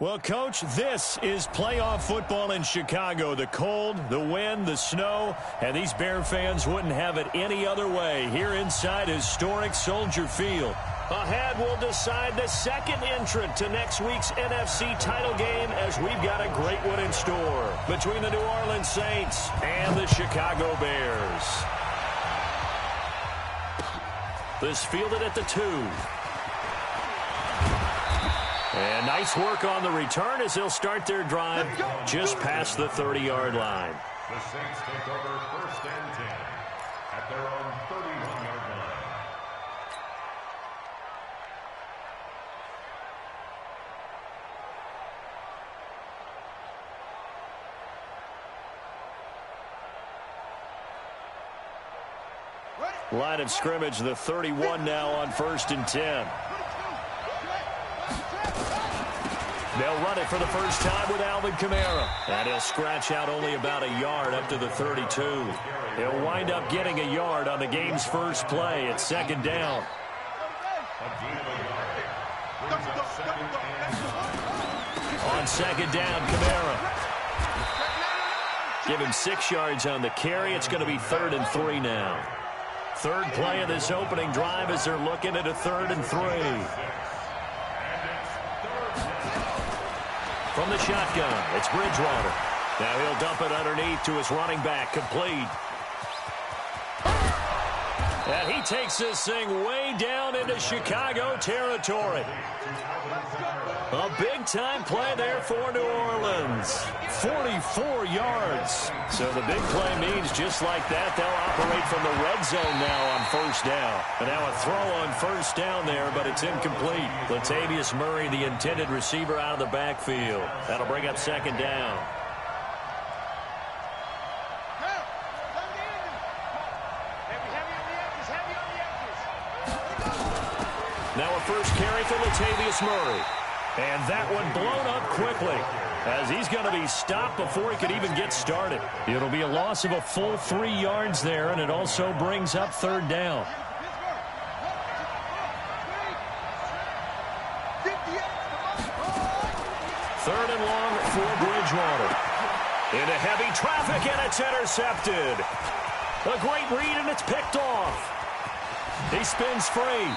Well, Coach, this is playoff football in Chicago. The cold, the wind, the snow, and these Bear fans wouldn't have it any other way here inside historic Soldier Field. Ahead, we'll decide the second entrant to next week's NFC title game as we've got a great one in store between the New Orleans Saints and the Chicago Bears. This fielded at the 2. And nice work on the return as they'll start their drive just past the 30-yard line. The Saints take over 1st and 10 at their own 31-yard line. Line of scrimmage, the 31 now on 1st and 10. They'll run it for the first time with Alvin Kamara. And he'll scratch out only about a yard up to the 32. He'll wind up getting a yard on the game's first play at 2nd down. On 2nd down, Kamara. Give him 6 yards on the carry. It's going to be 3rd and 3 now. Third play of this opening drive as they're looking at a 3rd and 3. From the shotgun, it's Bridgewater. Now he'll dump it underneath to his running back, complete. And he takes this thing way down into Chicago territory. A big-time play there for New Orleans. 44 yards. So the big play means just like that, they'll operate from the red zone now on 1st down. And now a throw on 1st down there, but it's incomplete. Latavius Murray, the intended receiver, out of the backfield. That'll bring up 2nd down. Now a first carry for Latavius Murray. And that one blown up quickly as he's going to be stopped before he could even get started. It'll be a loss of a full 3 yards there, and it also brings up 3rd down. Third and long for Bridgewater. Into heavy traffic, and it's intercepted. A great read, and it's picked off. He spins free.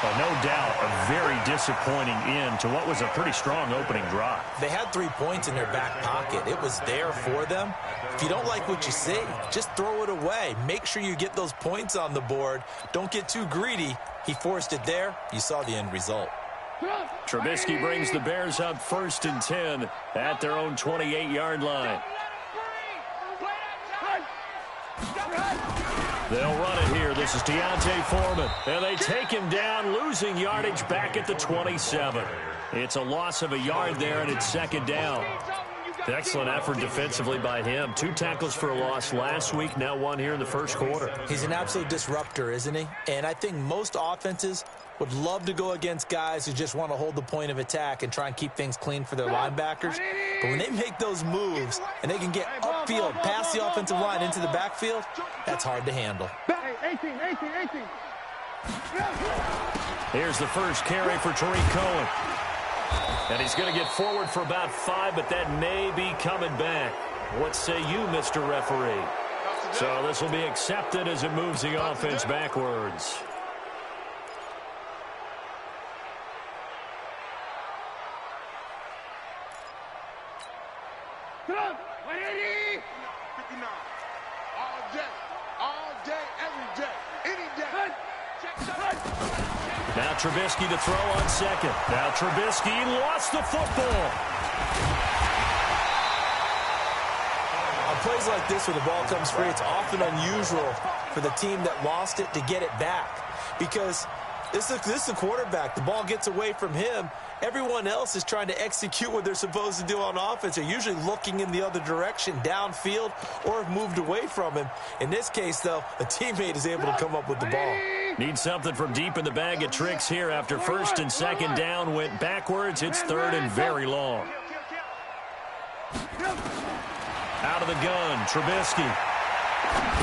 Well, no doubt a very disappointing end to what was a pretty strong opening drive. They had 3 points in their back pocket. It was there for them. If you don't like what you see, just throw it away. Make sure you get those points on the board. Don't get too greedy. He forced it there. You saw the end result. Trubisky brings the Bears up 1st and 10 at their own 28-yard line. They'll run it here. This is Deontay Foreman. And they take him down, losing yardage back at the 27. It's a loss of a yard there, and it's 2nd down. Excellent effort defensively by him. 2 tackles for a loss last week, now 1 here in the first quarter. He's an absolute disruptor, isn't he? And I think most offenses would love to go against guys who just want to hold the point of attack and try and keep things clean for their linebackers. But when they make those moves and they can get upfield, past the offensive line into the backfield, that's hard to handle. 18. Here's the first carry for Tariq Cohen. And he's going to get forward for about 5, but that may be coming back. What say you, Mr. Referee? So this will be accepted as it moves the offense backwards. Now Trubisky to throw on 2nd. Now Trubisky lost the football. On plays like this where the ball comes free, it's often unusual for the team that lost it to get it back. Because This is the quarterback. The ball gets away from him. Everyone else is trying to execute what they're supposed to do on offense. They're usually looking in the other direction, downfield, or have moved away from him. In this case, though, a teammate is able to come up with the ball. Need something from deep in the bag of tricks here after first and second down went backwards. It's third and very long. Out of the gun, Trubisky.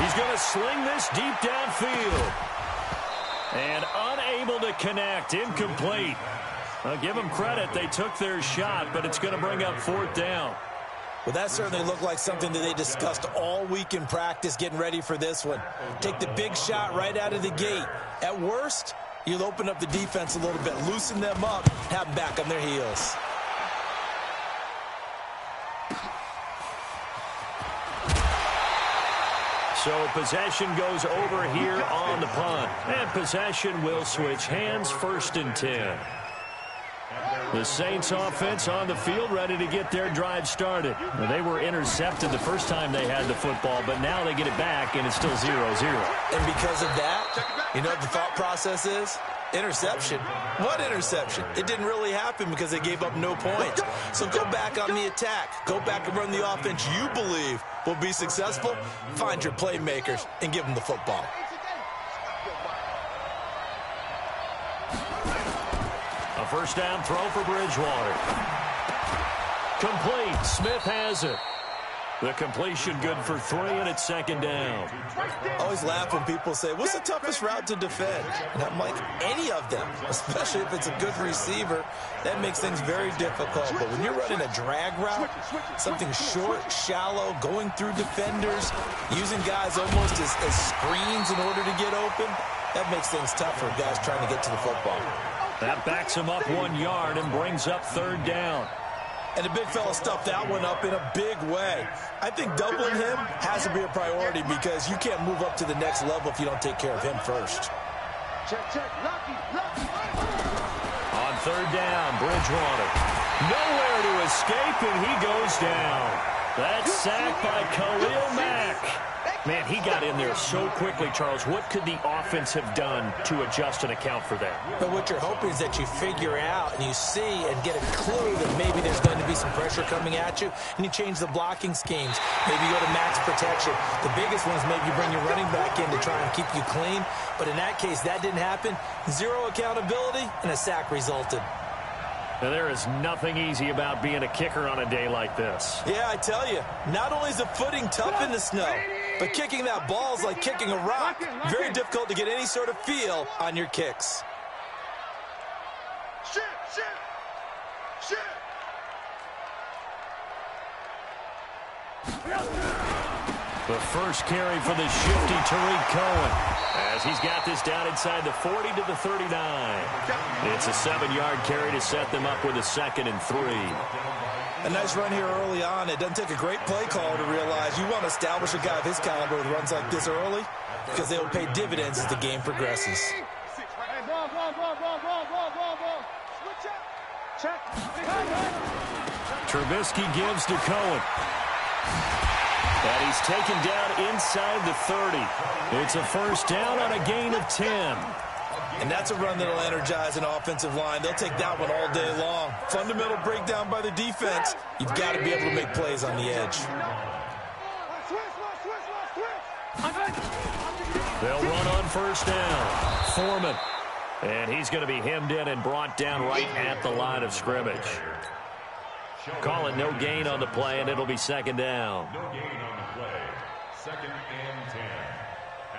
He's going to sling this deep downfield. And unable to connect, incomplete. I'll give them credit. They took their shot, but it's going to bring up fourth down. Well, that certainly looked like something that they discussed all week in practice getting ready for this one. Take the big shot right out of the gate. At worst, you'll open up the defense a little bit, loosen them up, have them back on their heels. So possession goes over here on the punt. And possession will switch hands, first and 10. The Saints offense on the field ready to get their drive started. Well, they were intercepted the first time they had the football, but now they get it back, and it's still 0-0. And because of that, you know what the thought process is? Interception. What interception? It didn't really happen because they gave up no points. So go back on the attack. Go back and run the offense you believe will be successful. Find your playmakers and give them the football. A first down throw for Bridgewater. Complete. Smith has it. The completion good for 3, and it's second down. I always laugh when people say, what's the toughest route to defend? And I'm like, any of them, especially if it's a good receiver. That makes things very difficult. But when you're running a drag route, something short, shallow, going through defenders, using guys almost as screens in order to get open, that makes things tough for guys trying to get to the football. That backs him up 1 yard and brings up third down. And the big fella stuffed that one up in a big way. I think doubling him has to be a priority because you can't move up to the next level if you don't take care of him first. On third down, Bridgewater. Nowhere to escape, and he goes down. That's sacked by Khalil Mack. Man, he got in there so quickly, Charles. What could the offense have done to adjust and account for that? But what you're hoping is that you figure out and you see and get a clue that maybe there's going to be some pressure coming at you, and you change the blocking schemes. Maybe you go to max protection. The biggest one is maybe you bring your running back in to try and keep you clean. But in that case, that didn't happen. Zero accountability, and a sack resulted. Now, there is nothing easy about being a kicker on a day like this. Yeah, I tell you, not only is the footing tough in the snow, but kicking that ball is like kicking a rock. Very difficult to get any sort of feel on your kicks. The first carry for the shifty Tariq Cohen, as he's got this down inside the 40 to the 39. It's a 7-yard carry to set them up with a 2nd and 3. A nice run here early on. It doesn't take a great play caller to realize you want to establish a guy of his caliber with runs like this early because they will pay dividends as the game progresses. Trubisky gives to Cohen. And he's taken down inside the 30. It's a first down on a gain of 10. And that's a run that will energize an offensive line. They'll take that one all day long. Fundamental breakdown by the defense. You've got to be able to make plays on the edge. They'll run on first down. Foreman. And he's going to be hemmed in and brought down right at the line of scrimmage. Call it no gain on the play, and it'll be second down. No gain on the play. 2nd and 10.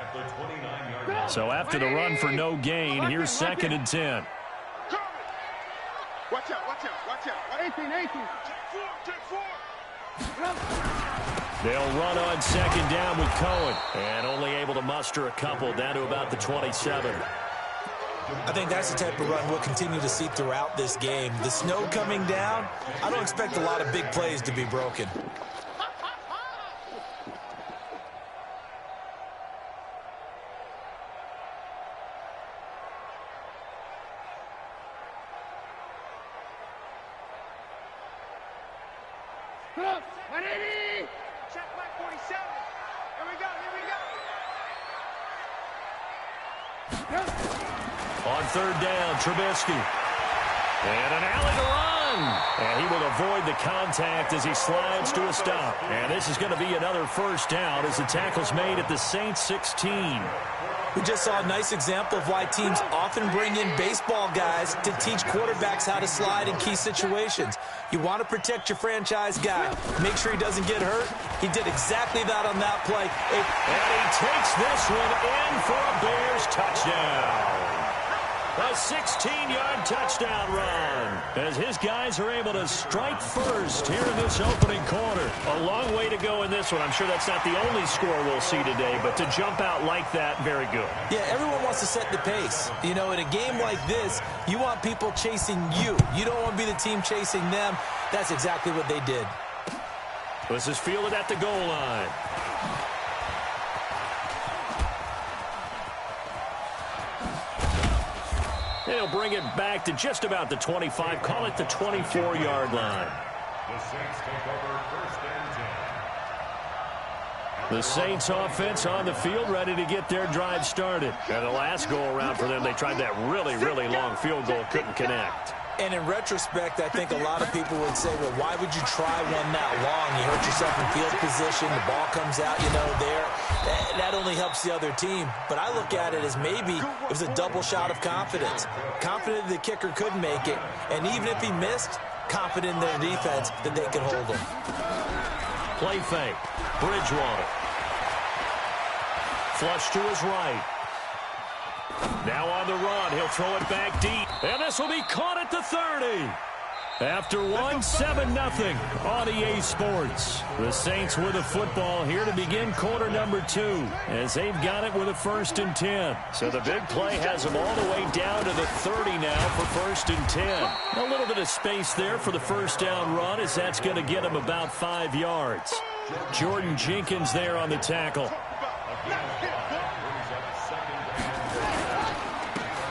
At the 29-yard line. So after the run for no gain, here's 2nd and 10. Watch out. 18. They'll run on second down with Cohen. And only able to muster a couple down to about the 27. I think that's the type of run we'll continue to see throughout this game. The snow coming down, I don't expect a lot of big plays to be broken. Check back 47. Here we go. On third down, Trubisky. And an alley to run. And he will avoid the contact as he slides to a stop. And this is going to be another first down as the tackle's made at the Saints 16. We just saw a nice example of why teams often bring in baseball guys to teach quarterbacks how to slide in key situations. You want to protect your franchise guy. Make sure he doesn't get hurt. He did exactly that on that play. And he takes this one in for a Bears touchdown. A 16-yard touchdown run as his guys are able to strike first here in this opening quarter. A long way to go in this one. I'm sure that's not the only score we'll see today, but to jump out like that, very good. Yeah, everyone wants to set the pace. You know, in a game like this, you want people chasing you. You don't want to be the team chasing them. That's exactly what they did. This is fielded at the goal line. They'll bring it back to just about the 25, call it the 24-yard line. The Saints take over first and 10. The Saints offense on the field, ready to get their drive started. And the last go-around for them, they tried that really, really long field goal, couldn't connect. And in retrospect, I think a lot of people would say, well, why would you try one that long? You hurt yourself in field position, the ball comes out, you know, there. That only helps the other team. But I look at it as maybe it was a double shot of confidence. Confident the kicker could make it, and even if he missed, confident in their defense that they could hold him. Play fake. Bridgewater. Flush to his right. Now on the run, he'll throw it back deep. And this will be caught at the 30. After one, 7-0 on EA Sports. The Saints with the football here to begin quarter number 2 as they've got it with a 1st and 10. So the big play has them all the way down to the 30 now for 1st and 10. A little bit of space there for the first down run as that's going to get them about 5 yards. Jordan Jenkins there on the tackle.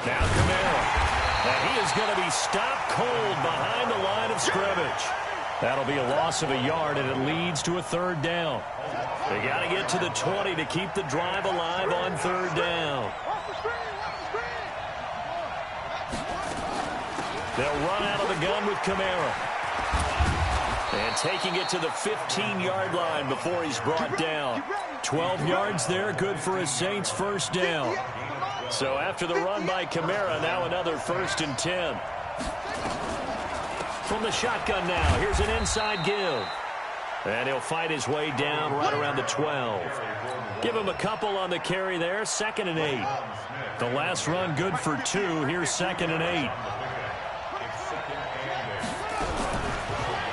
Now Kamara. And he is going to be stopped cold behind the line of scrimmage. That'll be a loss of a yard, and it leads to a 3rd down. They got to get to the 20 to keep the drive alive on 3rd down. They'll run out of the gun with Kamara. And taking it to the 15-yard line before he's brought down. 12 yards there, good for a Saints 1st down. So after the run by Kamara, now another 1st and 10. From the shotgun now, here's an inside give. And he'll fight his way down right around the 12. Give him a couple on the carry there, 2nd and 8. The last run good for 2, here's 2nd and 8.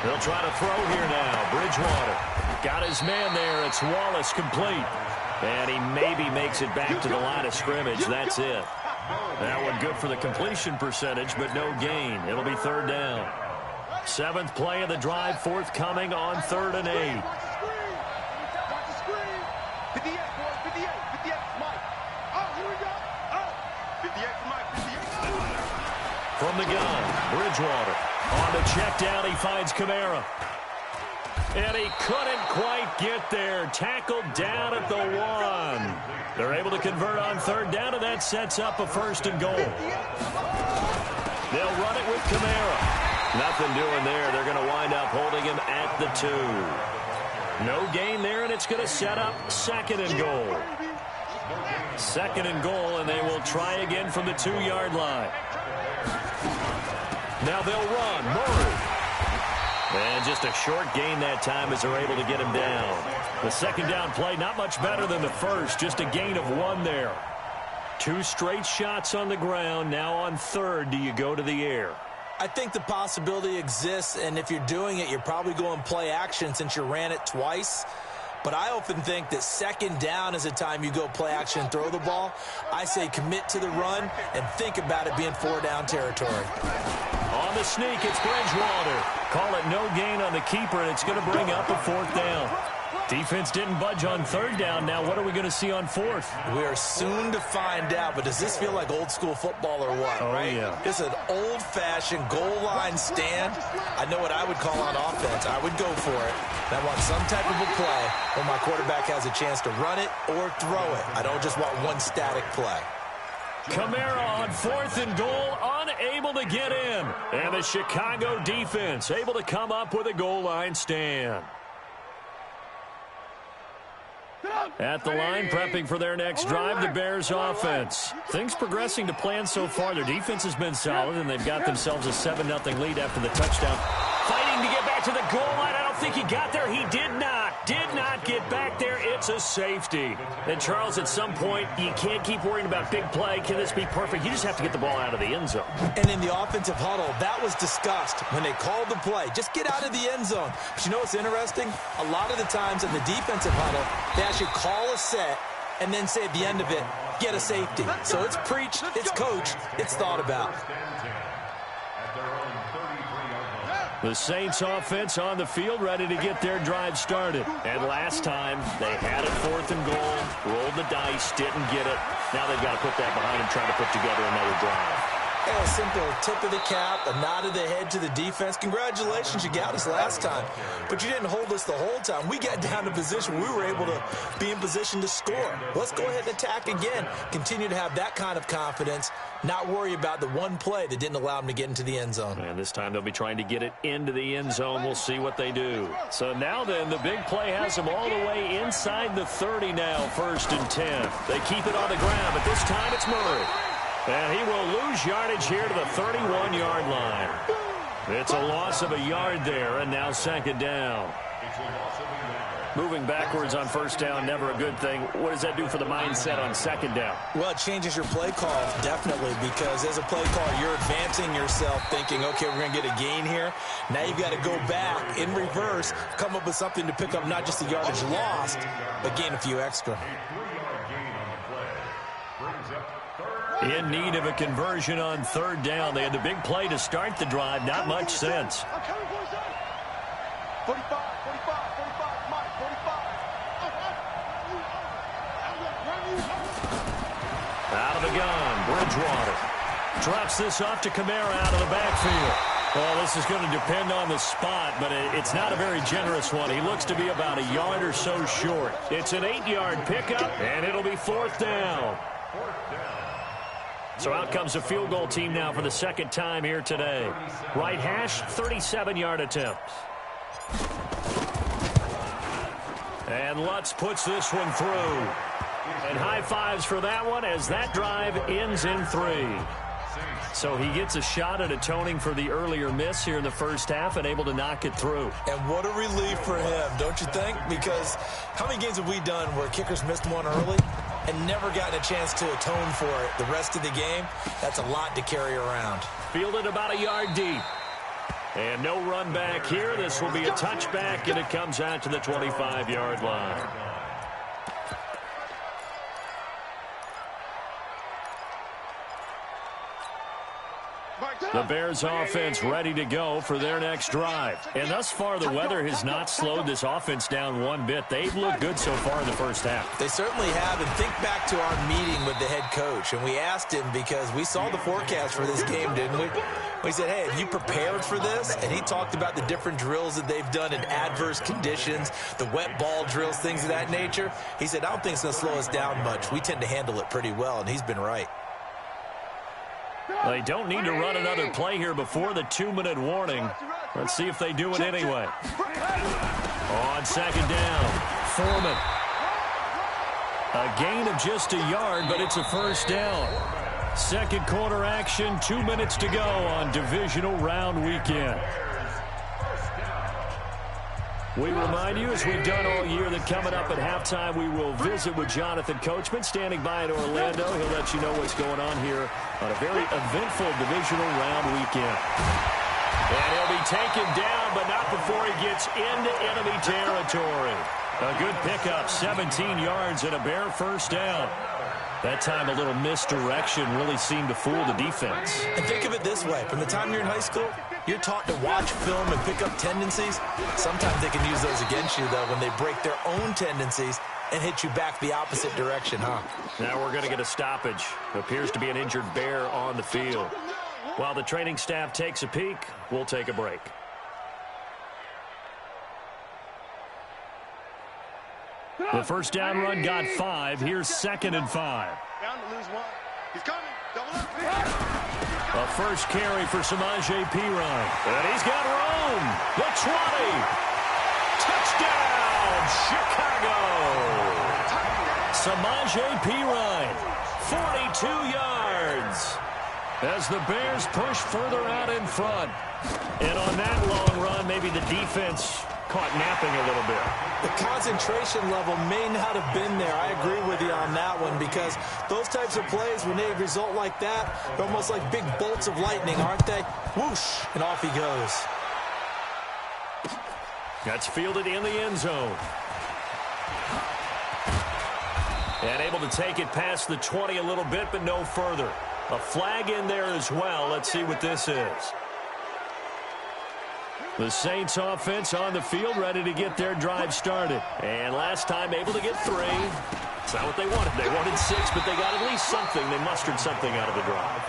They'll try to throw here now, Bridgewater. Got his man there, it's Wallace complete. And he maybe makes it back to the line of scrimmage. That's it. That one good for the completion percentage, but no gain. It'll be 3rd down. 7th play of the drive, forthcoming on 3rd and 8. From the gun, Bridgewater. On the check down, he finds Kamara. And he couldn't quite get there. Tackled down at the 1. They're able to convert on 3rd down, and that sets up a 1st and goal. They'll run it with Kamara. Nothing doing there. They're going to wind up holding him at the 2. No gain there, and it's going to set up 2nd and goal. 2nd and goal, and they will try again from the 2-yard line. Now they'll run. Murray. And just a short gain that time as they're able to get him down. The 2nd down play, not much better than the first. Just a gain of 1 there. 2 straight shots on the ground. Now on 3rd, do you go to the air? I think the possibility exists, and if you're doing it, you're probably going play action since you ran it twice. But I often think that 2nd down is the time you go play action and throw the ball. I say commit to the run and think about it being 4-down territory. On the sneak, it's Bridgewater. Call it no gain on the keeper, and it's going to bring up a 4th down. Defense didn't budge on 3rd down. Now what are we going to see on 4th? We are soon to find out, but does this feel like old school football or what? Oh, right? Yeah. This is an old-fashioned goal line stand. I know what I would call on offense. I would go for it. I want some type of a play where my quarterback has a chance to run it or throw it. I don't just want one static play. Kamara on 4th and goal, unable to get in. And the Chicago defense able to come up with a goal line stand. At the line, prepping for their next drive, the Bears offense. Things progressing to plan so far. Their defense has been solid, and they've got themselves a 7-0 lead after the touchdown. Fighting to get back to the goal line. I don't think he got there. He did not get back there. It's a safety. And, Charles, at some point, you can't keep worrying about big play. Can this be perfect? You just have to get the ball out of the end zone. And in the offensive huddle, that was discussed when they called the play. Just get out of the end zone. But you know what's interesting? A lot of the times in the defensive huddle, they actually call a set and then say at the end of it, get a safety. So it's preached, it's coached, it's thought about. The Saints offense on the field, ready to get their drive started. And last time, they had it 4th and goal, rolled the dice, didn't get it. Now they've got to put that behind them, try to put together another drive. A simple tip of the cap, a nod of the head to the defense. Congratulations, you got us last time. But you didn't hold us the whole time. We got down to position. We were able to be in position to score. Let's go ahead and attack again. Continue to have that kind of confidence. Not worry about the one play that didn't allow them to get into the end zone. And this time they'll be trying to get it into the end zone. We'll see what they do. So now then, the big play has them all the way inside the 30 now, 1st and 10. They keep it on the ground, but this time it's Murray. And he will lose yardage here to the 31-yard line. It's a loss of a yard there, and now 2nd down. Moving backwards on 1st down, never a good thing. What does that do for the mindset on 2nd down? Well, it changes your play call, definitely, because as a play caller, you're advancing yourself thinking, okay, we're going to get a gain here. Now you've got to go back in reverse, come up with something to pick up not just the yardage lost, but gain a few extra. In need of a conversion on 3rd down. They had the big play to start the drive. Not much sense. 45, 45, 45, Mike, 45. Out of the gun, Bridgewater. Drops this off to Kamara out of the backfield. Well, this is going to depend on the spot, but it's not a very generous one. He looks to be about a yard or so short. It's an 8-yard pickup, and it'll be 4th down. So out comes the field goal team now for the 2nd time here today. Right hash, 37-yard attempt. And Lutz puts this one through. And high fives for that one as that drive ends in 3. So he gets a shot at atoning for the earlier miss here in the 1st half and able to knock it through. And what a relief for him, don't you think? Because how many games have we done where kickers missed one early and never gotten a chance to atone for it the rest of the game? That's a lot to carry around. Fielded about a yard deep. And no run back here. This will be a touchback, and it comes out to the 25-yard line. The Bears offense ready to go for their next drive. And thus far, the weather has not slowed this offense down one bit. They've looked good so far in the 1st half. They certainly have. And think back to our meeting with the head coach. And we asked him because we saw the forecast for this game, didn't we? We said, hey, have you prepared for this? And he talked about the different drills that they've done in adverse conditions, the wet ball drills, things of that nature. He said, I don't think it's going to slow us down much. We tend to handle it pretty well, and he's been right. They don't need to run another play here before the 2-minute warning. Let's see if they do it anyway. On 2nd down, Foreman. A gain of just a yard, but it's a 1st down. 2nd quarter action, 2 minutes to go on divisional round weekend. We remind you, as we've done all year, that coming up at halftime, we will visit with Jonathan Coachman, standing by in Orlando. He'll let you know what's going on here on a very eventful divisional round weekend. And he'll be taken down, but not before he gets into enemy territory. A good pickup, 17 yards and a Bear 1st down. That time a little misdirection really seemed to fool the defense. And think of it this way. From the time you're in high school, you're taught to watch film and pick up tendencies. Sometimes they can use those against you, though, when they break their own tendencies and hit you back the opposite direction, huh? Now we're going to get a stoppage. Appears to be an injured Bear on the field. While the training staff takes a peek, we'll take a break. The 1st down run got 5. Here's 2nd and 5. Down to lose one. He's coming. A first carry for Samaje Perine. And he's got room. The 20. Touchdown, Chicago. Samaje Perine, 42 yards. As the Bears push further out in front. And on that long run, maybe the defense caught napping a little bit. The concentration level may not have been there. I agree with you on that one, because those types of plays, when they result like that, they're almost like big bolts of lightning, aren't they? Whoosh, and off he goes. That's fielded in the end zone. And able to take it past the 20 a little bit, but no further. A flag in there as well. Let's see what this is. The Saints offense on the field, ready to get their drive started. And last time able to get 3. It's not what they wanted. They wanted 6, but they got at least something. They mustered something out of the drive.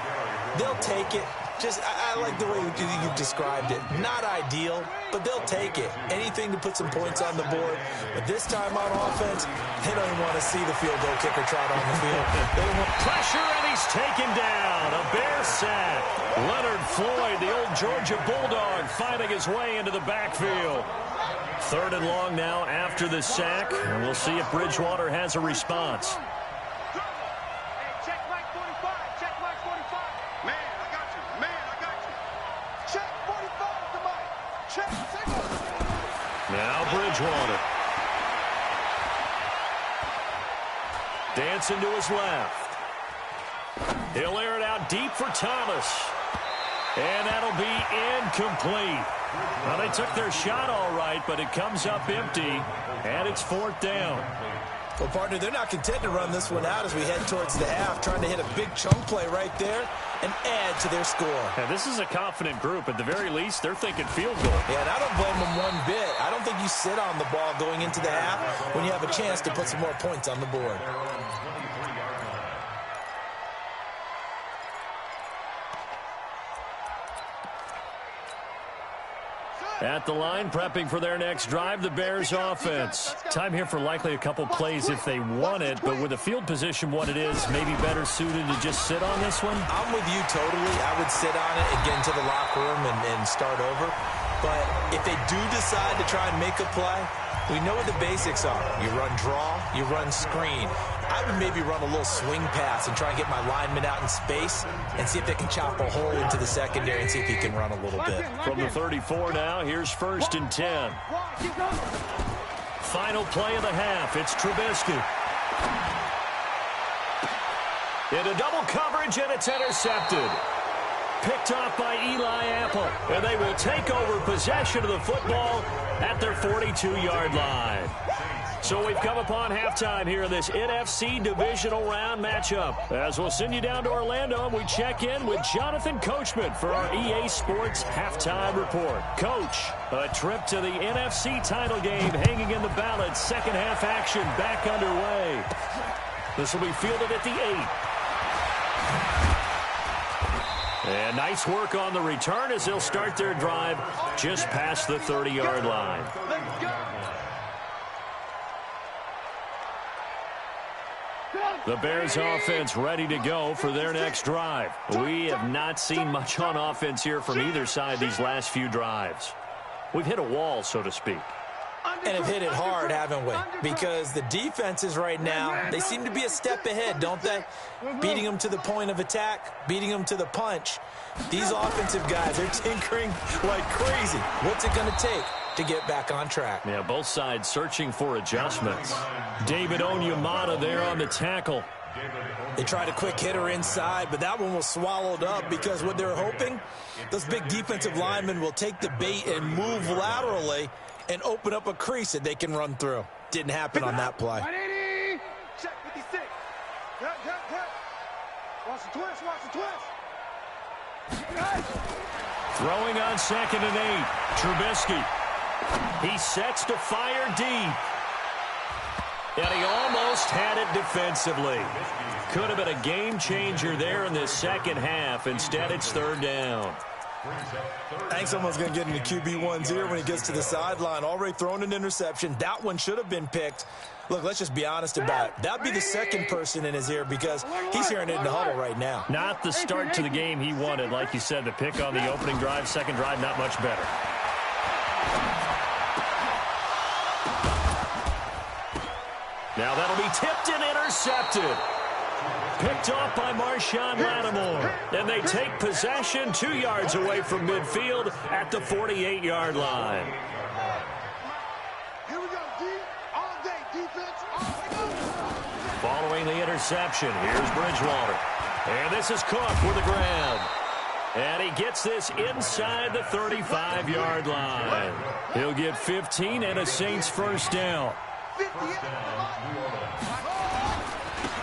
They'll take it. I like the way you described it. Not ideal, but they'll take it. Anything to put some points on the board. But this time on offense, they don't even want to see the field goal kicker trot on the field. They don't want pressure, and he's taken down. A Bear sack. Leonard Floyd, the old Georgia Bulldog, finding his way into the backfield. 3rd and long now after the sack. And we'll see if Bridgewater has a response. Now Bridgewater. Dancing to his left. He'll air it out deep for Thomas. And that'll be incomplete. Well, they took their shot all right, but it comes up empty. And it's 4th down. Well, partner, they're not content to run this one out as we head towards the half, trying to hit a big chunk play right there and add to their score. Yeah, this is a confident group. At the very least, they're thinking field goal. Yeah, and I don't blame them one bit. I don't think you sit on the ball going into the half when you have a chance to put some more points on the board. At the line, prepping for their next drive, the Bears offense. Time here for likely a couple plays if they want it, but with the field position what it is, maybe better suited to just sit on this one? I'm with you totally. I would sit on it and get into the locker room and start over. But if they do decide to try and make a play, we know what the basics are. You run draw, you run screen. I would maybe run a little swing pass and try and get my lineman out in space and see if they can chop a hole into the secondary and see if he can run a little bit. From the 34 now, here's 1st and 10. Final play of the half. It's Trubisky. Into double coverage, and it's intercepted. Picked off by Eli Apple. And they will take over possession of the football at their 42-yard line. So we've come upon halftime here in this NFC divisional round matchup. As we'll send you down to Orlando, and we check in with Jonathan Coachman for our EA Sports Halftime Report. Coach, a trip to the NFC title game hanging in the balance. Second half action back underway. This will be fielded at the 8. And nice work on the return as they'll start their drive just past the 30-yard line. The Bears offense ready to go for their next drive. We have not seen much on offense here from either side these last few drives. We've hit a wall, so to speak. And have hit it hard, haven't we? Because the defenses right now, they seem to be a step ahead, don't they? Beating them to the point of attack, beating them to the punch. These offensive guys, they're tinkering like crazy. What's it going to take to get back on track? Yeah, both sides searching for adjustments. David Onyemata there on the tackle. They tried a quick hitter inside, but that one was swallowed up because what they're hoping, those big defensive linemen will take the bait and move laterally and open up a crease that they can run through. Didn't happen on that play. Check 56. Watch the twist, watch the twist. Throwing on 2nd and 8. Trubisky. He sets to fire deep. And he almost had it defensively. Could have been a game changer there in this second half. Instead, it's 3rd down. Hank's almost going to get into QB1's ear when he gets to the sideline. Already thrown an interception. That one should have been picked. Look, let's just be honest about it. That would be the second person in his ear because he's hearing it in the huddle right now. Not the start to the game he wanted. Like you said, the pick on the opening drive, second drive, not much better. Now that'll be tipped and intercepted. Picked off by Marshawn Lattimore. And they take possession 2 yards away from midfield at the 48-yard line. Here we go, D. All day, defense. Following the interception, here's Bridgewater. And this is Cook with a grab. And he gets this inside the 35-yard line. He'll get 15 and a Saints first down.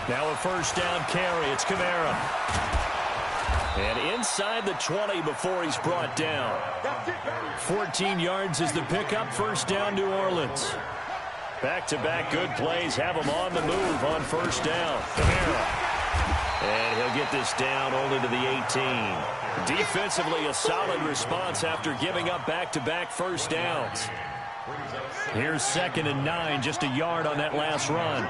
Now a first down carry. It's Kamara. And inside the 20 before he's brought down. 14 yards is the pickup. First down, New Orleans. Back-to-back good plays have him on the move on first down. Kamara. And he'll get this down only to the 18. Defensively, a solid response after giving up back-to-back first downs. Here's 2nd and 9, just a yard on that last run.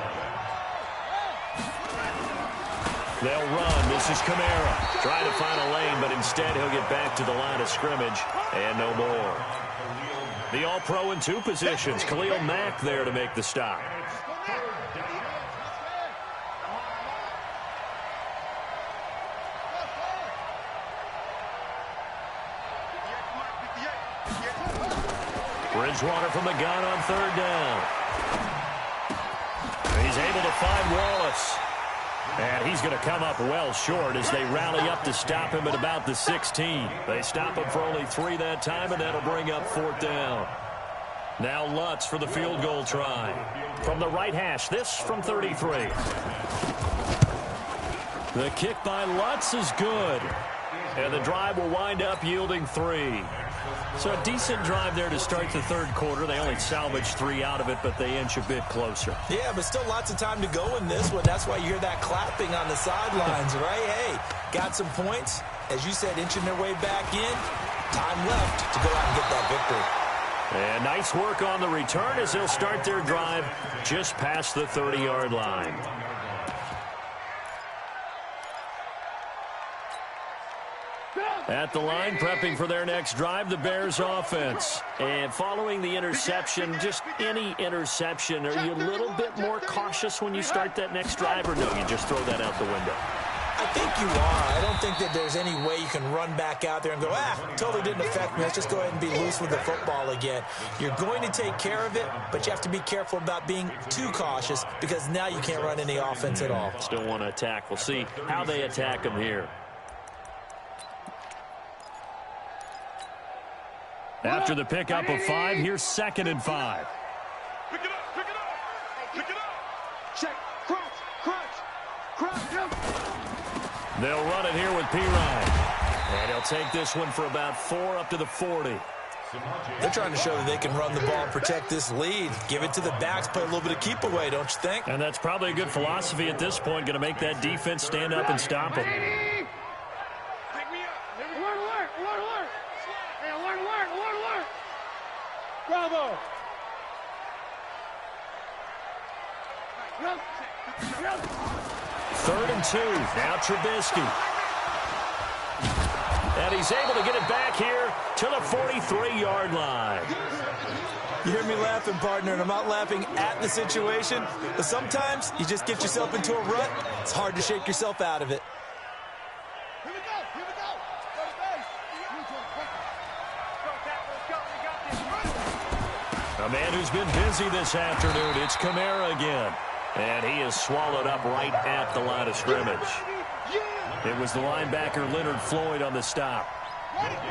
They'll run. This is Kamara. Trying to find a lane, but instead he'll get back to the line of scrimmage. And no more. The All-Pro in 2 positions. Khalil Mack there to make the stop. Bridgewater from the gun on third down. He's able to find Wallace. And he's going to come up well short as they rally up to stop him at about the 16. They stop him for only 3 that time, and that'll bring up 4th down. Now Lutz for the field goal try. From the right hash, this from 33. The kick by Lutz is good. And the drive will wind up yielding 3. So a decent drive there to start the third quarter. They only salvaged 3 out of it, but they inch a bit closer. Yeah, but still lots of time to go in this one. That's why you hear that clapping on the sidelines, right? Hey, got some points. As you said, inching their way back in. Time left to go out and get that victory. And nice work on the return as they'll start their drive just past the 30-yard line. At the line, prepping for their next drive, the Bears offense. And following the interception, just any interception, are you a little bit more cautious when you start that next drive, or no, you just throw that out the window? I think you are. I don't think that there's any way you can run back out there and go, totally didn't affect me. Let's just go ahead and be loose with the football again. You're going to take care of it, but you have to be careful about being too cautious because now you can't run any offense at all. Still want to attack. We'll see how they attack them here. After the pickup of 5, here's 2nd and 5. Pick it up, pick it up, pick it up. Check, crunch. They'll run it here with Pirine. And he'll take this one for about 4 up to the 40. They're trying to show that they can run the ball and protect this lead. Give it to the backs, play a little bit of keep away, don't you think? And that's probably a good philosophy at this point, going to make that defense stand up and stop them. Bravo. 3rd and 2. Now Trubisky. And he's able to get it back here to the 43-yard line. You hear me laughing, partner, and I'm not laughing at the situation. But sometimes you just get yourself into a rut. It's hard to shake yourself out of it. Here we go. Go to base. A man who's been busy this afternoon. It's Kamara again. And he is swallowed up right at the line of scrimmage. It was the linebacker Leonard Floyd on the stop.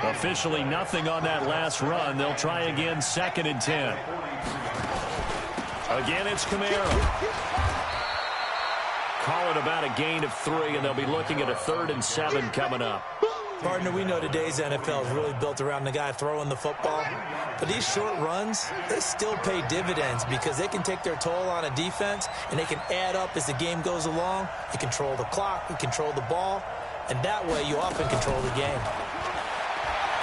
Officially nothing on that last run. They'll try again, 2nd and 10. Again, it's Kamara. Call it about a gain of 3, and they'll be looking at a 3rd and 7 coming up. Partner, we know today's NFL is really built around the guy throwing the football. But these short runs, they still pay dividends because they can take their toll on a defense, and they can add up as the game goes along. You control the clock, you control the ball, and that way you often control the game.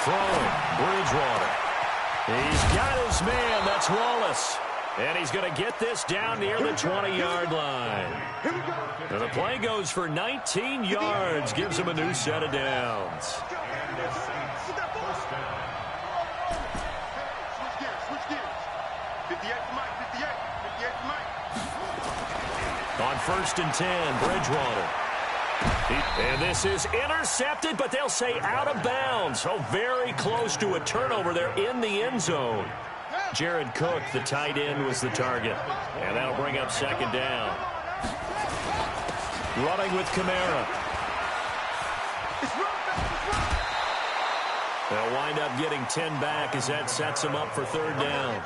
Throwing, Bridgewater. He's got his man. That's Wallace. And he's going to get this down near the 20-yard line. And the play goes for 19 yards. Gives him a new set of downs. On 1st and 10, Bridgewater. And this is intercepted, but they'll say out of bounds. So very close to a turnover there in the end zone. Jared Cook, the tight end, was the target. And that'll bring up 2nd down. Running with Kamara. They'll wind up getting 10 back as that sets him up for 3rd down.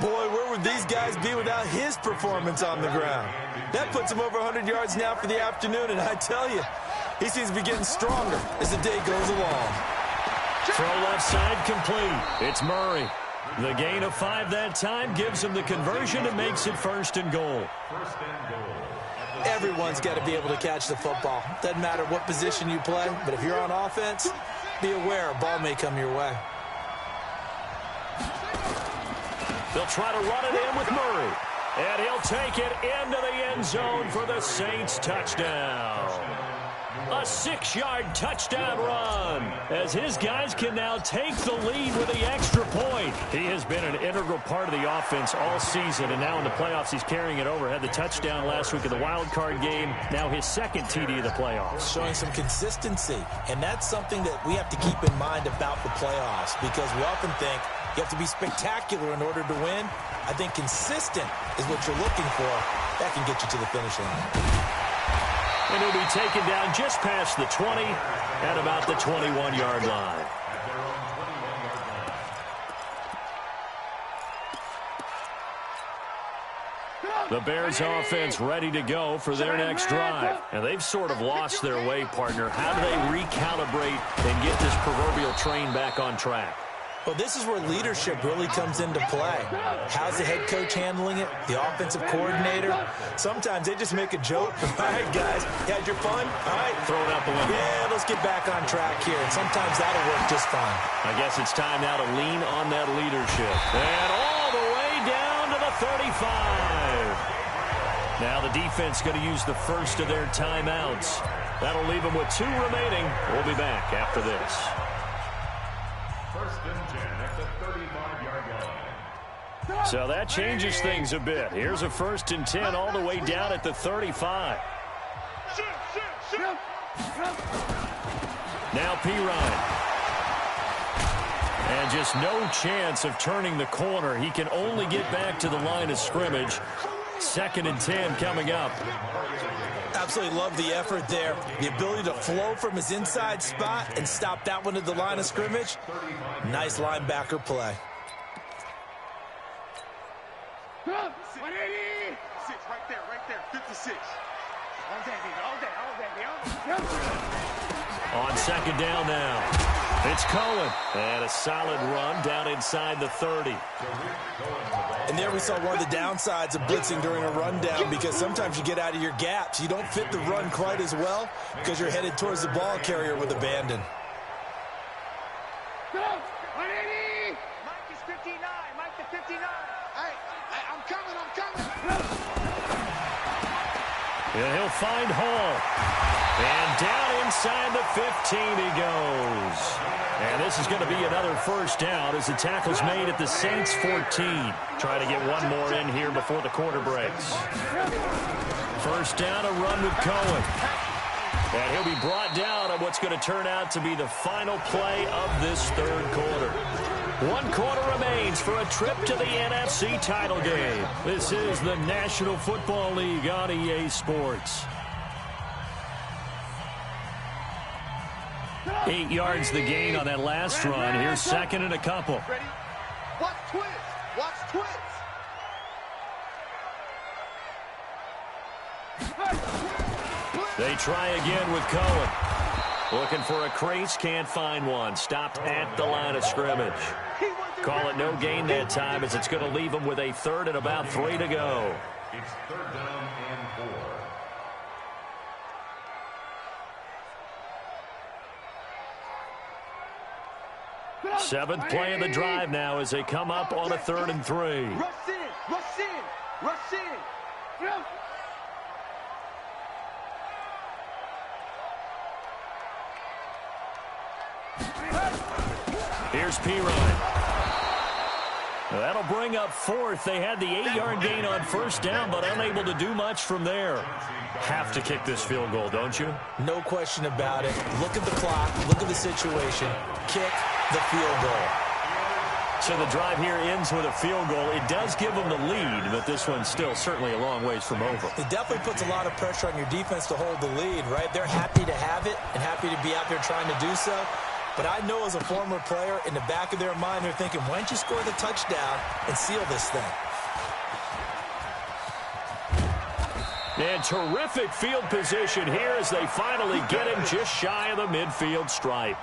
Boy, where would these guys be without his performance on the ground? That puts him over 100 yards now for the afternoon, and I tell you, he seems to be getting stronger as the day goes along. Throw left side complete. It's Murray. The gain of 5 that time gives him the conversion and makes it 1st and goal. Everyone's got to be able to catch the football. Doesn't matter what position you play, but if you're on offense, be aware a ball may come your way. They'll try to run it in with Murray. And he'll take it into the end zone for the Saints touchdown. A 6-yard touchdown run as his guys can now take the lead with the extra point. He has been an integral part of the offense all season, and now in the playoffs he's carrying it over. Had the touchdown last week in the wild card game, now his 2nd TD of the playoffs. Showing some consistency, and that's something that we have to keep in mind about the playoffs because we often think you have to be spectacular in order to win. I think consistent is what you're looking for. That can get you to the finish line. And he'll be taken down just past the 20 at about the 21-yard line. The Bears offense ready to go for their next drive. And they've sort of lost their way, partner. How do they recalibrate and get this proverbial train back on track? Well, this is where leadership really comes into play. How's the head coach handling it? The offensive coordinator? Sometimes they just make a joke. All right, guys, you had your fun? All right. Throw it out the window. Yeah, let's get back on track here. And sometimes that'll work just fine. I guess it's time now to lean on that leadership. And all the way down to the 35. Now the defense going to use the first of their timeouts. That'll leave them with 2 remaining. We'll be back after this. 1st and 10 at the 35-yard line. So that changes things a bit. Here's a 1st and 10 all the way down at the 35. Now Pirine. And just no chance of turning the corner. He can only get back to the line of scrimmage. 2nd and 10 coming up. Absolutely love the effort there. The ability to flow from his inside spot and stop that one at the line of scrimmage. Nice linebacker play. 180. 6 right there, 56. On 2nd down now. It's Cohen. And a solid run down inside the 30. And there we saw one of the downsides of blitzing during a rundown because sometimes you get out of your gaps. You don't fit the run quite as well because you're headed towards the ball carrier with abandon. 180. Mike is 59. Mike to 59. Hey, I'm coming. And he'll find Hall. And down inside the 15 he goes. And this is going to be another 1st down as the tackle's made at the Saints 14. Trying to get one more in here before the quarter breaks. 1st down, a run with Cohen. And he'll be brought down on what's going to turn out to be the final play of this 3rd quarter. 1 quarter remains for a trip to the NFC title game. This is the National Football League on EA Sports. 8 yards the gain on that last run. Here's 2nd and a couple. Ready? Watch twist. They try again with Cohen. Looking for a crease, can't find one. Stopped at the line of scrimmage. Call it no gain that time as it's going to leave them with a 3rd and about 3 to go. It's 3rd down and 4. Seventh play of the drive now as they come up on a 3rd and 3. Rush in, rush in, rush in. Here's Pirine. That'll bring up 4th. They had the 8-yard gain on 1st down, but unable to do much from there. Have to kick this field goal, don't you? No question about it. Look at the clock. Look at the situation. Kick the field goal. So the drive here ends with a field goal. It does give them the lead, but this one's still certainly a long ways from over. It definitely puts a lot of pressure on your defense to hold the lead, right? They're happy to have it and happy to be out there trying to do so. But I know as a former player, in the back of their mind, they're thinking, why don't you score the touchdown and seal this thing? And terrific field position here as they finally get him just shy of the midfield stripe.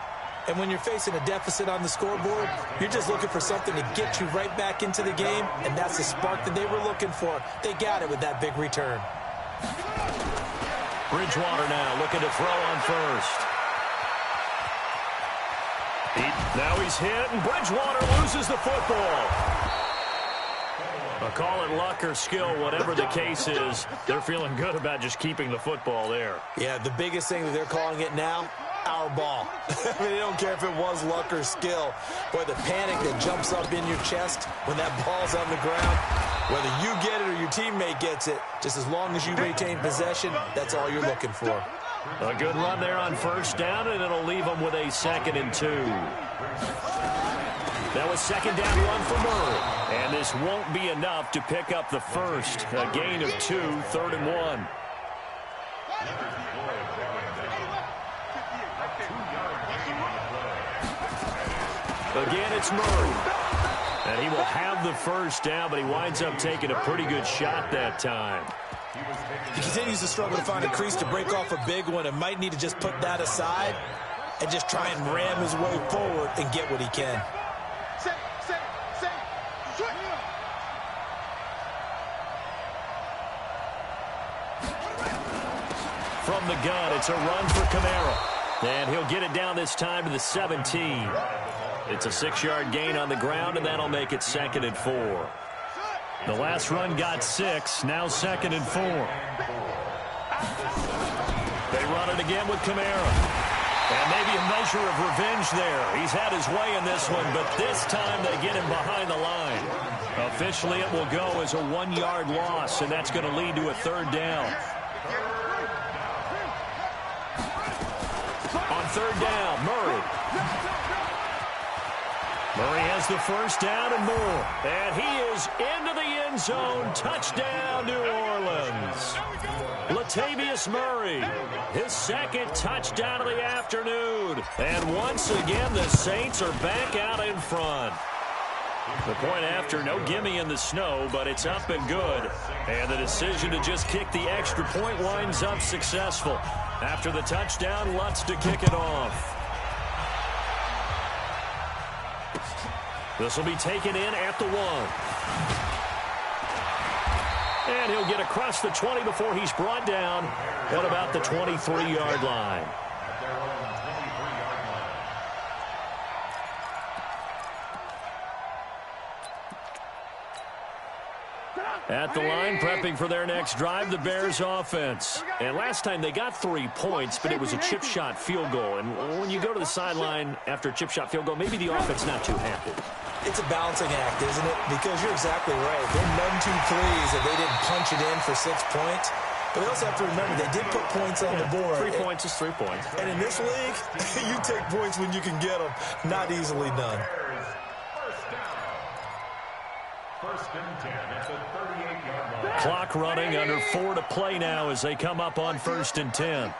And when you're facing a deficit on the scoreboard, you're just looking for something to get you right back into the game, and that's the spark that they were looking for. They got it with that big return. Bridgewater now looking to throw on 1st. Now he's hit, and Bridgewater loses the football. Call it luck or skill, whatever the case is. They're feeling good about just keeping the football there. Yeah, the biggest thing that they're calling it now, our ball. I mean, they don't care if it was luck or skill. Boy, the panic that jumps up in your chest when that ball's on the ground, whether you get it or your teammate gets it, just as long as you retain possession, that's all you're looking for. A good run there on 1st down, and it'll leave them with a 2nd and 2. That was 2nd down run for Murray. And this won't be enough to pick up the 1st. A gain of 2, 3rd and 1. Again, it's Murray. And he will have the 1st down, but he winds up taking a pretty good shot that time. He continues to struggle to find a crease to break off a big one and might need to just put that aside and just try and ram his way forward and get what he can. From the gun, it's a run for Kamara. And he'll get it down this time to the 17. It's a 6-yard gain on the ground, and that'll make it 2nd and 4. The last run got 6, now 2nd and 4. They run it again with Kamara. And maybe a measure of revenge there. He's had his way in this one, but this time they get him behind the line. Officially, it will go as a 1-yard loss, and that's going to lead to a 3rd down. On 3rd down, Murray. Murray has the 1st down and more. And he is into the end zone. Touchdown, New Orleans. Latavius Murray, his 2nd touchdown of the afternoon. And once again, the Saints are back out in front. The point after, no gimme in the snow, but it's up and good. And the decision to just kick the extra point winds up successful. After the touchdown, Lutz to kick it off. This will be taken in at the 1. And he'll get across the 20 before he's brought down at about the 23-yard line. At the line, prepping for their next drive, the Bears offense. And last time they got 3 points, but it was a chip shot field goal. And when you go to the sideline after a chip shot field goal, maybe the offense not too happy. It's a balancing act, isn't it? Because you're exactly right. They're none too pleased that they didn't punch it in for 6 points. But they also have to remember they did put points on the board. 3 points is 3 points. And in this league, you take points when you can get them. Not easily done. First and 10 at the 38-yard line. Clock running, under 4 to play now as they come up on 1st and 10.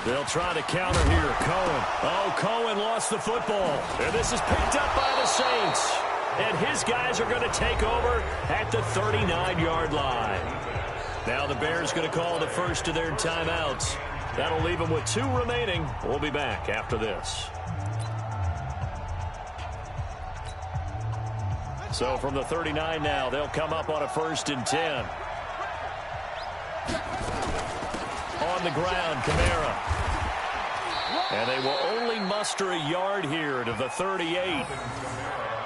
They'll try to counter here. Cohen. Oh, Cohen lost the football. And this is picked up by the Saints. And his guys are going to take over at the 39-yard line. Now the Bears going to call the first of their timeouts. That'll leave them with 2 remaining. We'll be back after this. So from the 39 now, they'll come up on a 1st and 10. On the ground, Kamara. And they will only muster a yard here to the 38.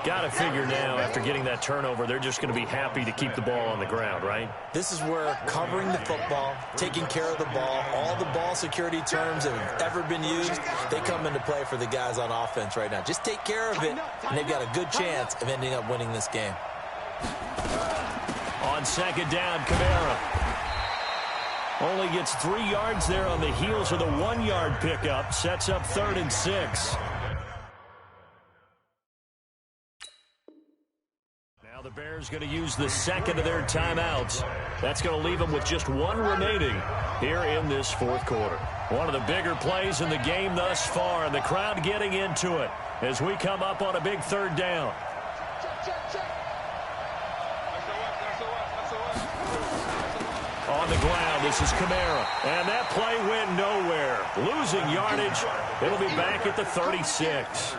Got to figure now, after getting that turnover, they're just going to be happy to keep the ball on the ground, right? This is where covering the football, taking care of the ball, all the ball security terms that have ever been used, they come into play for the guys on offense right now. Just take care of it, and they've got a good chance of ending up winning this game. On second down, Kamara only gets 3 yards there on the heels of the 1-yard pickup. Sets up 3rd and 6. Now the Bears going to use the second of their timeouts. That's going to leave them with just 1 remaining here in this 4th quarter. One of the bigger plays in the game thus far, and the crowd getting into it as we come up on a big 3rd down. On the ground, this is Kamara. And that play went nowhere. Losing yardage. It'll be back at the 36.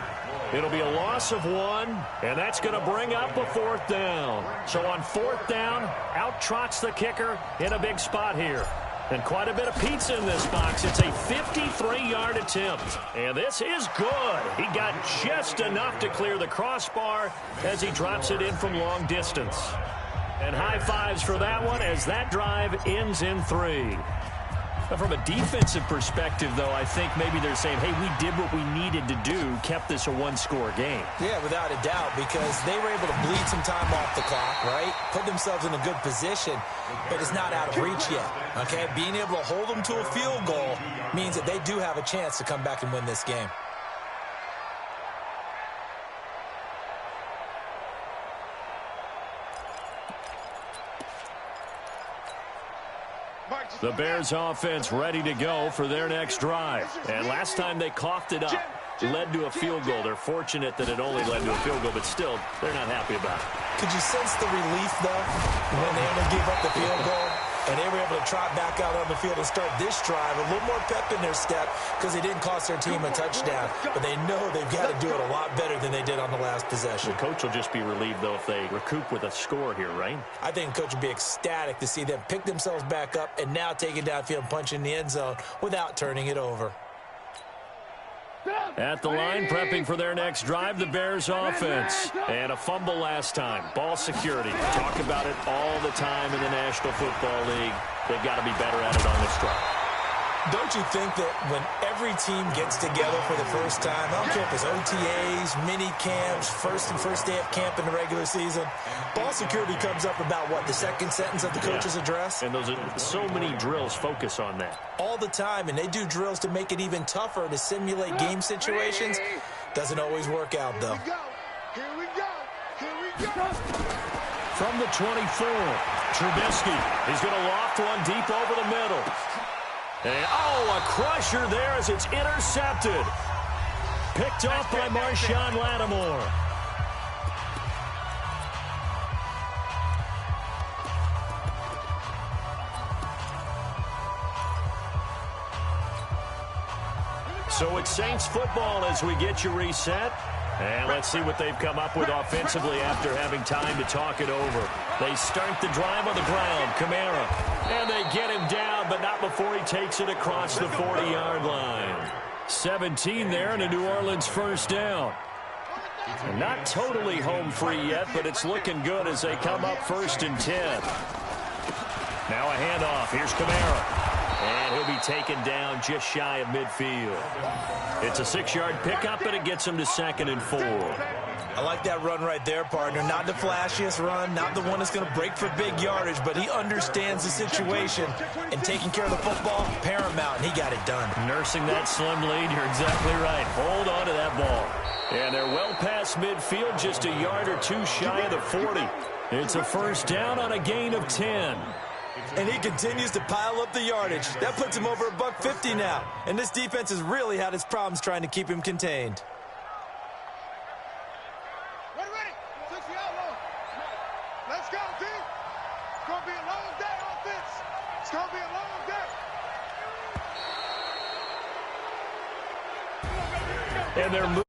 It'll be a loss of 1, and that's going to bring up a 4th down. So on 4th down, out trots the kicker in a big spot here. And quite a bit of pizza in this box. It's a 53-yard attempt. And this is good. He got just enough to clear the crossbar as he drops it in from long distance. And high fives for that one as that drive ends in 3. But from a defensive perspective, though, I think maybe they're saying, hey, we did what we needed to do, kept this a 1-score game. Yeah, without a doubt, because they were able to bleed some time off the clock, right? Put themselves in a good position, but it's not out of reach yet, okay? Being able to hold them to a field goal means that they do have a chance to come back and win this game. The Bears offense ready to go for their next drive. And last time they coughed it up, led to a field goal. They're fortunate that it only led to a field goal, but still, they're not happy about it. Could you sense the relief, though, when they only gave up the field goal? And they were able to trot back out on the field and start this drive. A little more pep in their step because they didn't cost their team a touchdown. But they know they've got to do it a lot better than they did on the last possession. The coach will just be relieved, though, if they recoup with a score here, right? I think the coach would be ecstatic to see them pick themselves back up and now take it downfield and punch in the end zone without turning it over. At the line, prepping for their next drive, the Bears offense. And a fumble last time. Ball security. Talk about it all the time in the National Football League. They've got to be better at it on this drive. Don't you think that when every team gets together for the first time, I don't care if it's OTAs, mini camps, first day of camp in the regular season, ball security comes up about, what, the second sentence of the coach's address? And those are so many drills focus on that. All the time, and they do drills to make it even tougher to simulate game situations. Doesn't always work out, though. Here we go. Here we go. From the 24, Trubisky. He's going to loft one deep over the middle. And, a crusher there as it's intercepted. Picked off by Marshawn Lattimore. So it's Saints football as we get you reset. And let's see what they've come up with offensively after having time to talk it over. They start the drive on the ground. Kamara. And they get him down, but not before he takes it across the 40-yard line. 17 there and a New Orleans first down. And not totally home free yet, but it's looking good as they come up 1st and 10. Now a handoff. Here's Kamara. And he'll be taken down just shy of midfield. It's a 6-yard pickup, and it gets him to 2nd and 4. I like that run right there, partner. Not the flashiest run, not the one that's going to break for big yardage, but he understands the situation, and taking care of the football, paramount, and he got it done. Nursing that slim lead, you're exactly right. Hold on to that ball. And they're well past midfield, just a yard or two shy of the 40. It's a first down on a gain of 10. And he continues to pile up the yardage. That puts him over $150 now. And this defense has really had its problems trying to keep him contained. Ready. 60 out low. Let's go, D. It's going to be a long day on this. It's going to be a long day. And they're moving.